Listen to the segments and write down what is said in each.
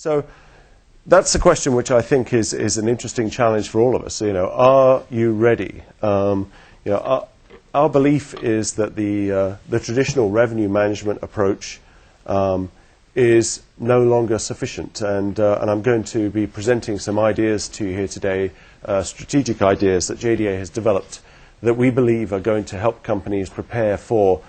So that's the question which I think is an interesting challenge for all of us. Are you ready? Our belief is that the traditional revenue management approach is no longer sufficient, and I'm going to be presenting some ideas to you here today, strategic ideas that JDA has developed that we believe are going to help companies prepare for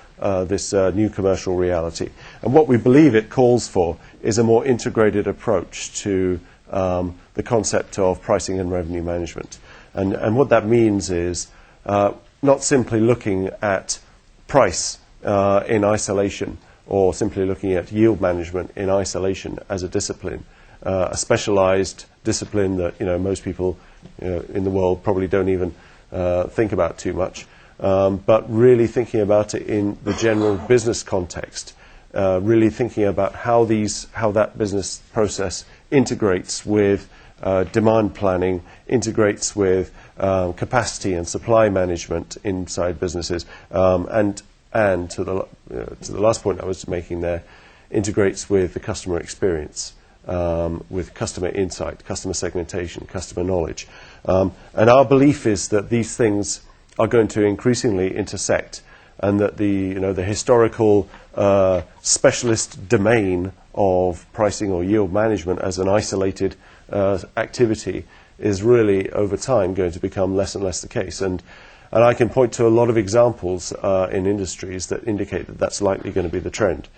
this new commercial reality. And what we believe it calls for is a more integrated approach to the concept of pricing and revenue management. And what that means is not simply looking at price in isolation, or simply looking at yield management in isolation as a discipline, a specialized discipline that most people in the world probably don't even think about too much, but really thinking about it in the general business context, really thinking about how that business process integrates with demand planning, integrates with capacity and supply management inside businesses, and to the last point I was making there, integrates with the customer experience, with customer insight, customer segmentation, customer knowledge. And our belief is that these things are going to increasingly intersect, and that the historical specialist domain of pricing or yield management as an isolated activity is really, over time, going to become less and less the case. And I can point to a lot of examples in industries that indicate that that's likely going to be the trend.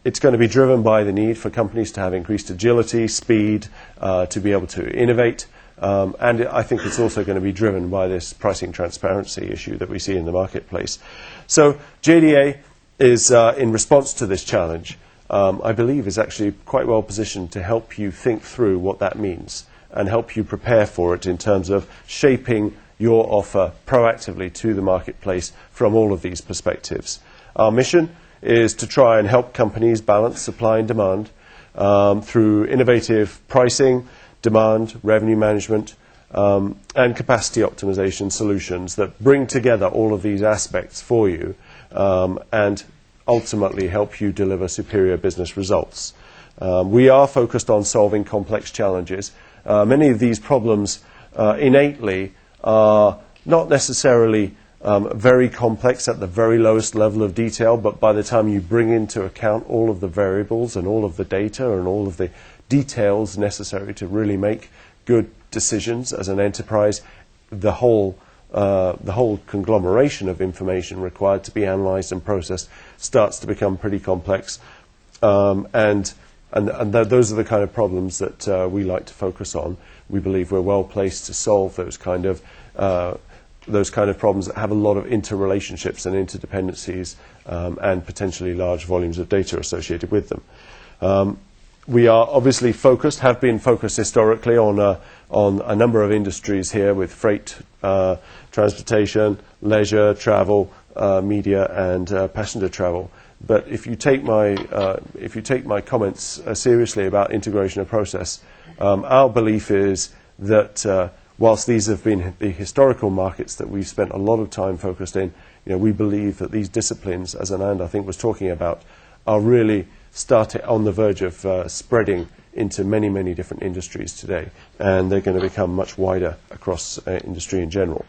It's going to be driven by the need for companies to have increased agility, speed, to be able to innovate. And I think it's also going to be driven by this pricing transparency issue that we see in the marketplace. So JDA is, in response to this challenge, I believe is actually quite well positioned to help you think through what that means and help you prepare for it in terms of shaping your offer proactively to the marketplace from all of these perspectives. Our mission is to try and help companies balance supply and demand through innovative pricing, demand, revenue management, and capacity optimization solutions that bring together all of these aspects for you and ultimately help you deliver superior business results. We are focused on solving complex challenges. Many of these problems innately are not necessarily very complex at the very lowest level of detail, but by the time you bring into account all of the variables and all of the data and all of the details necessary to really make good decisions as an enterprise, the whole conglomeration of information required to be analyzed and processed starts to become pretty complex. And those are the kind of problems that we like to focus on. We believe we're well placed to solve those kind of problems that have a lot of interrelationships and interdependencies and potentially large volumes of data associated with them. We are obviously focused, have been focused historically on a number of industries here with freight, transportation, leisure, travel, media, and passenger travel. But if you take my comments seriously about integration of process, our belief is that whilst these have been the historical markets that we've spent a lot of time focused in, we believe that these disciplines, as Anand I think was talking about, are really starting on the verge of spreading into many, many different industries today, and they're going to become much wider across industry in general.